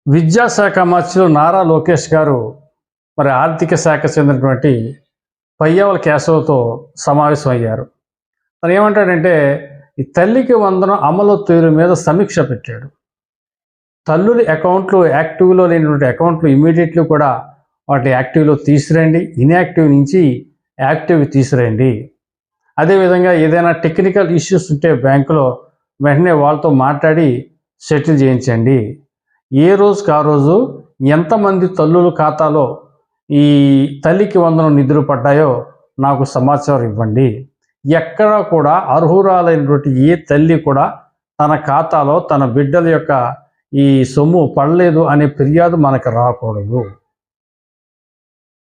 విద్యాశాఖ మంత్రులు నారా లోకేష్ గారు మరి ఆర్థిక శాఖ చెందినటువంటి పయ్యావుల కేశవతో సమావేశం అయ్యారు. తను ఏమంటాడంటే ఈ తల్లికి వందనం అమలు తీరు మీద సమీక్ష పెట్టాడు. తల్లుల అకౌంట్లు యాక్టివ్లో లేనటువంటి అకౌంట్లు ఇమీడియట్లీ కూడా వాటి యాక్టివ్లో తీసుకురండి, ఇన్యాక్టివ్ నుంచి యాక్టివ్ తీసుకురండి. అదేవిధంగా ఏదైనా టెక్నికల్ ఇష్యూస్ ఉంటే బ్యాంకులో వెంటనే వాళ్ళతో మాట్లాడి సెటిల్ చేయించండి. ఏ రోజుకి ఆ రోజు ఎంతమంది తల్లుల ఖాతాలో ఈ తల్లికి వందనం నిధులు పడ్డాయో నాకు సమాచారం ఇవ్వండి. ఎక్కడా కూడా అర్హురాలైనటువంటి ఏ తల్లి కూడా తన ఖాతాలో తన బిడ్డల యొక్క ఈ సొమ్ము పడలేదు అనే ఫిర్యాదు మనకు రాకూడదు.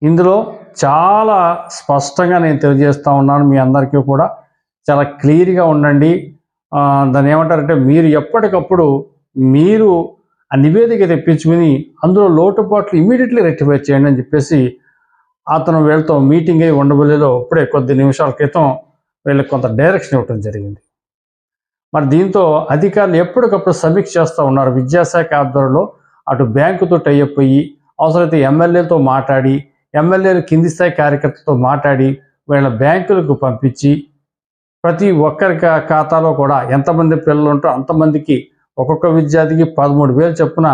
ఇందులో చాలా స్పష్టంగా నేను తెలియజేస్తూ ఉన్నాను. మీ అందరికీ కూడా చాలా క్లియర్గా ఉండండి. దాన్ని ఏమంటారంటే మీరు ఎప్పటికప్పుడు మీరు ఆ నివేదిక తెప్పించుకుని అందులో లోటుపాట్లు ఇమీడియట్లీ రెక్టిఫై చేయండి అని చెప్పేసి అతను వీళ్ళతో మీటింగ్ అయి ఉండబోలేలో ఇప్పుడే కొద్ది నిమిషాల క్రితం వీళ్ళకి కొంత డైరెక్షన్ ఇవ్వడం జరిగింది. మరి దీంతో అధికారులు ఎప్పటికప్పుడు సమీక్ష చేస్తూ ఉన్నారు. విద్యాశాఖ ఆధ్వర్యంలో అటు బ్యాంకుతో టైఅప్ అయ్యి అవసరమైతే ఎమ్మెల్యేలతో మాట్లాడి ఎమ్మెల్యేలు కింది స్థాయి కార్యకర్తలతో మాట్లాడి వీళ్ళ బ్యాంకులకు పంపించి ప్రతి ఒక్కరి ఖాతాలో కూడా ఎంతమంది పిల్లలు ఉంటారో అంతమందికి ఒక్కొక్క విద్యార్థికి 13,000 చొప్పున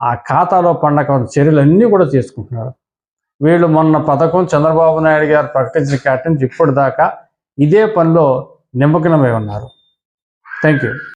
ఆ ఖాతాలో పండగ చర్యలన్నీ కూడా చేసుకుంటున్నారు. వీళ్ళు మొన్న పథకం చంద్రబాబు నాయుడు గారు ప్రకటించిన కాటి నుంచి ఇప్పటిదాకా ఇదే పనిలో నిమగ్నమై ఉన్నారు. Thank you.